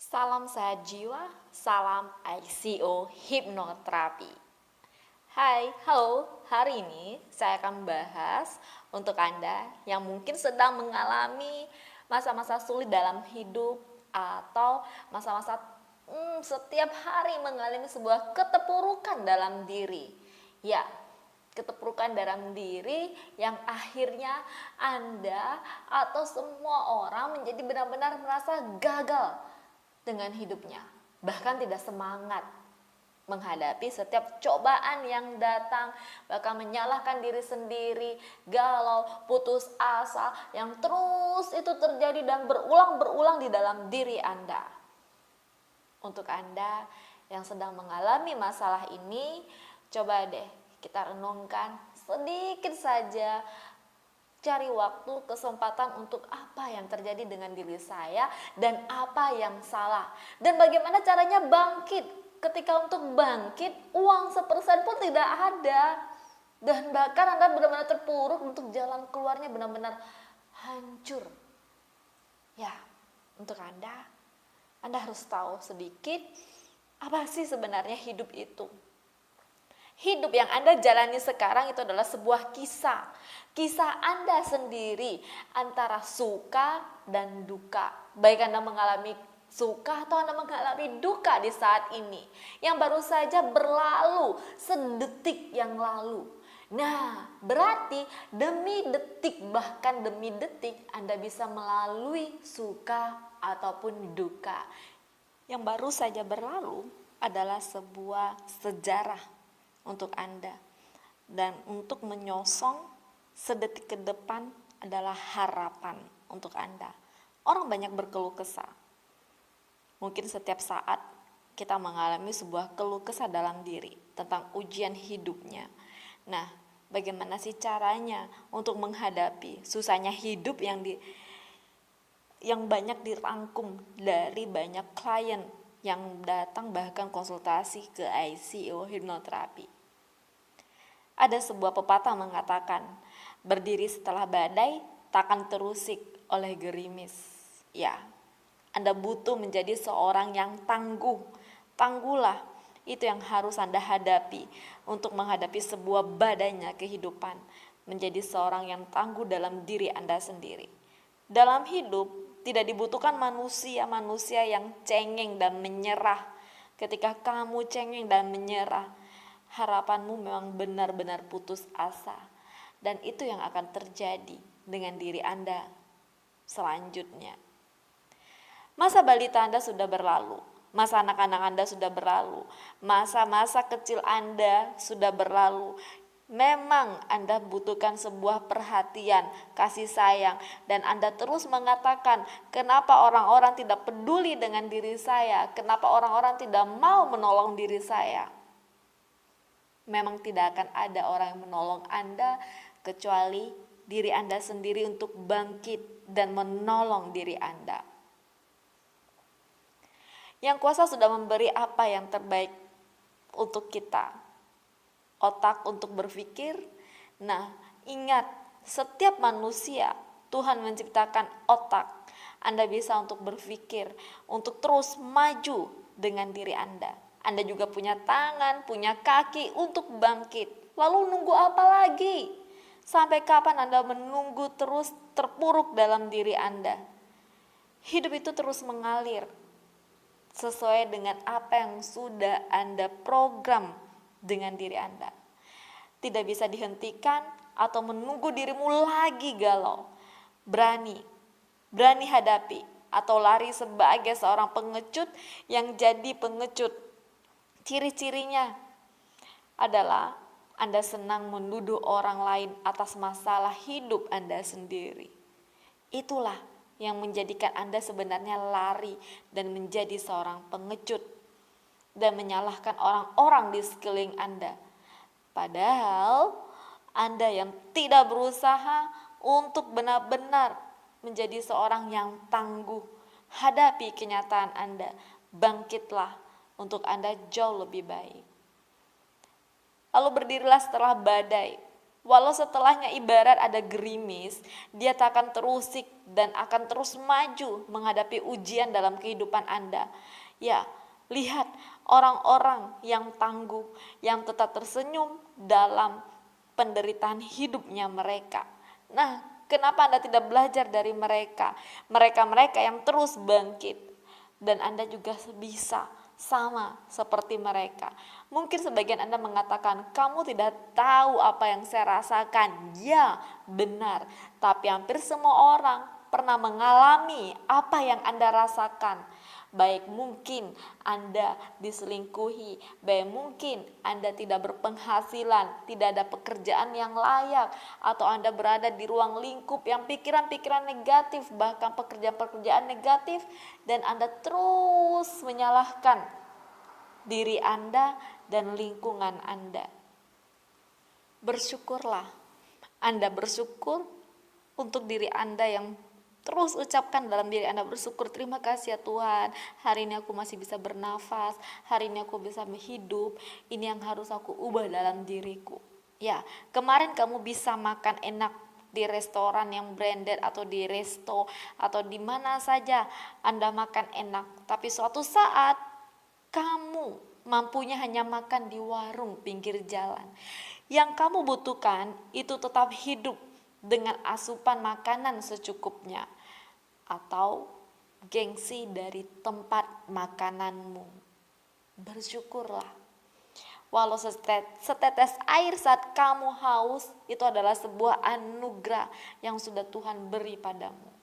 Salam sehat jiwa, salam ICO Hipnoterapi. Hai, halo, hari ini saya akan membahas untuk Anda yang mungkin sedang mengalami masa-masa sulit dalam hidup atau masa-masa setiap hari mengalami sebuah keterpurukan dalam diri. Ya, keterpurukan dalam diri yang akhirnya Anda atau semua orang menjadi benar-benar merasa gagal dengan hidupnya, bahkan tidak semangat menghadapi setiap cobaan yang datang, bahkan menyalahkan diri sendiri, galau, putus asa yang terus itu terjadi dan berulang-berulang di dalam diri Anda. Untuk Anda yang sedang mengalami masalah ini, coba deh kita renungkan sedikit saja, cari waktu, kesempatan untuk apa yang terjadi dengan diri saya dan apa yang salah. Dan bagaimana caranya bangkit. Ketika untuk bangkit, uang sepersen pun tidak ada. Dan bahkan Anda benar-benar terpuruk, untuk jalan keluarnya benar-benar hancur. Ya, untuk Anda harus tahu sedikit apa sih sebenarnya hidup itu. Hidup yang Anda jalani sekarang itu adalah sebuah kisah. Kisah Anda sendiri antara suka dan duka. Baik Anda mengalami suka atau Anda mengalami duka di saat ini, yang baru saja berlalu sedetik yang lalu. Nah, berarti demi detik, bahkan demi detik Anda bisa melalui suka ataupun duka. Yang baru saja berlalu adalah sebuah sejarah untuk Anda, dan untuk menyosong sedetik ke depan adalah harapan untuk Anda. Orang banyak berkeluh kesah. Mungkin setiap saat kita mengalami sebuah keluh kesah dalam diri tentang ujian hidupnya. Nah, bagaimana sih caranya untuk menghadapi susahnya hidup yang banyak dirangkum dari banyak klien yang datang bahkan konsultasi ke ICO Hipnoterapi? Ada sebuah pepatah mengatakan, berdiri setelah badai takkan terusik oleh gerimis. Ya, Anda butuh menjadi seorang yang tangguh. Tangguhlah, itu yang harus Anda hadapi untuk menghadapi sebuah badainya kehidupan. Menjadi seorang yang tangguh dalam diri Anda sendiri. Dalam hidup tidak dibutuhkan manusia-manusia yang cengeng dan menyerah. Ketika kamu cengeng dan menyerah, harapanmu memang benar-benar putus asa, dan itu yang akan terjadi dengan diri Anda selanjutnya. Masa balita Anda sudah berlalu, masa anak-anak Anda sudah berlalu, masa-masa kecil Anda sudah berlalu. Memang Anda butuhkan sebuah perhatian, kasih sayang, dan Anda terus mengatakan, kenapa orang-orang tidak peduli dengan diri saya, kenapa orang-orang tidak mau menolong diri saya. Memang tidak akan ada orang yang menolong Anda kecuali diri Anda sendiri untuk bangkit dan menolong diri Anda. Yang kuasa sudah memberi apa yang terbaik untuk kita. Otak untuk berpikir. Nah, ingat, setiap manusia Tuhan menciptakan otak. Anda bisa untuk berpikir, untuk terus maju dengan diri Anda. Anda juga punya tangan, punya kaki untuk bangkit. Lalu nunggu apa lagi? Sampai kapan Anda menunggu terus terpuruk dalam diri Anda? Hidup itu terus mengalir sesuai dengan apa yang sudah Anda program dengan diri Anda. Tidak bisa dihentikan atau menunggu dirimu lagi galau. Berani hadapi atau lari sebagai seorang pengecut yang jadi pengecut. Ciri-cirinya adalah Anda senang menuduh orang lain atas masalah hidup Anda sendiri. Itulah yang menjadikan Anda sebenarnya lari dan menjadi seorang pengecut dan menyalahkan orang-orang di sekeliling Anda. Padahal Anda yang tidak berusaha untuk benar-benar menjadi seorang yang tangguh. Hadapi kenyataan Anda, bangkitlah untuk Anda jauh lebih baik. Lalu berdirilah setelah badai. Walau setelahnya ibarat ada gerimis, dia tak akan terusik dan akan terus maju menghadapi ujian dalam kehidupan Anda. Ya, lihat orang-orang yang tangguh, yang tetap tersenyum dalam penderitaan hidupnya mereka. Nah, kenapa Anda tidak belajar dari mereka? Mereka-mereka yang terus bangkit. Dan Anda juga bisa sama seperti mereka. Mungkin sebagian Anda mengatakan, kamu tidak tahu apa yang saya rasakan. Ya, benar. Tapi hampir semua orang pernah mengalami apa yang Anda rasakan. Baik mungkin Anda diselingkuhi, baik mungkin Anda tidak berpenghasilan, tidak ada pekerjaan yang layak, atau Anda berada di ruang lingkup yang pikiran-pikiran negatif, bahkan pekerjaan-pekerjaan negatif, dan Anda terus menyalahkan diri Anda dan lingkungan Anda. Bersyukurlah, Anda bersyukur untuk diri Anda yang terus ucapkan dalam diri Anda, bersyukur, terima kasih ya Tuhan, hari ini aku masih bisa bernafas, hari ini aku bisa hidup, ini yang harus aku ubah dalam diriku. Ya, kemarin kamu bisa makan enak di restoran yang branded atau di resto atau di mana saja Anda makan enak, tapi suatu saat kamu mampunya hanya makan di warung pinggir jalan. Yang kamu butuhkan itu tetap hidup dengan asupan makanan secukupnya atau gengsi dari tempat makananmu. Bersyukurlah. Walau setetes air saat kamu haus, itu adalah sebuah anugerah yang sudah Tuhan beri padamu.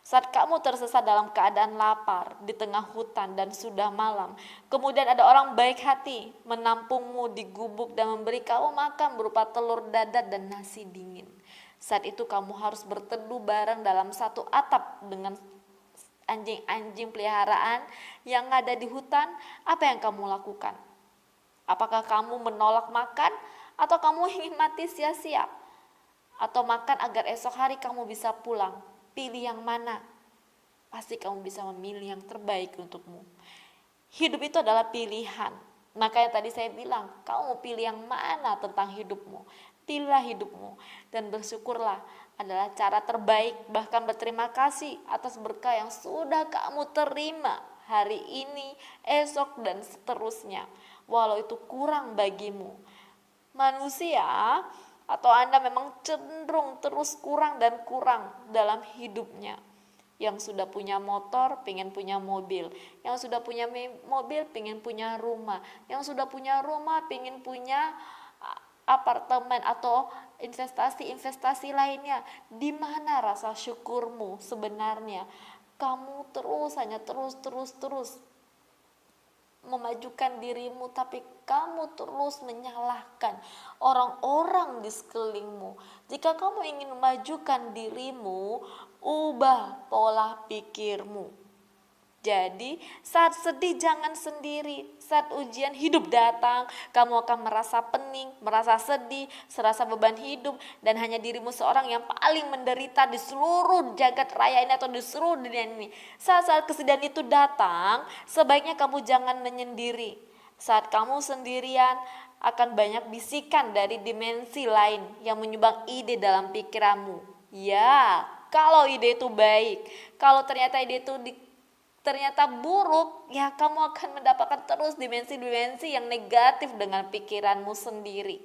Saat kamu tersesat dalam keadaan lapar di tengah hutan dan sudah malam, kemudian ada orang baik hati menampungmu di gubuk dan memberi kamu makan berupa telur dadar dan nasi dingin. Saat itu kamu harus berteduh bareng dalam satu atap dengan anjing-anjing peliharaan yang ada di hutan. Apa yang kamu lakukan? Apakah kamu menolak makan atau kamu ingin mati sia-sia? Atau makan agar esok hari kamu bisa pulang? Pilih yang mana? Pasti kamu bisa memilih yang terbaik untukmu. Hidup itu adalah pilihan. Makanya tadi saya bilang, kamu mau pilih yang mana tentang hidupmu? Pilihlah hidupmu dan bersyukurlah adalah cara terbaik. Bahkan berterima kasih atas berkah yang sudah kamu terima hari ini, esok, dan seterusnya. Walau itu kurang bagimu. Manusia atau Anda memang cenderung terus kurang dan kurang dalam hidupnya. Yang sudah punya motor pengen punya mobil, yang sudah punya mobil pengen punya rumah, yang sudah punya rumah pengen punya apartemen atau investasi-investasi lainnya. Di mana rasa syukurmu sebenarnya? Kamu hanya terus memajukan dirimu, tapi kamu terus menyalahkan orang-orang di sekelilingmu. Jika kamu ingin memajukan dirimu, ubah pola pikirmu. Jadi saat sedih jangan sendiri. Saat ujian hidup datang, kamu akan merasa pening, merasa sedih, serasa beban hidup, dan hanya dirimu seorang yang paling menderita di seluruh jagat raya ini atau di seluruh dunia ini. Saat kesedihan itu datang, sebaiknya kamu jangan menyendiri. Saat kamu sendirian, akan banyak bisikan dari dimensi lain yang menyumbang ide dalam pikiranmu. Ya, kalau ide itu baik, kalau ternyata ide itu ternyata buruk, ya kamu akan mendapatkan terus dimensi-dimensi yang negatif dengan pikiranmu sendiri.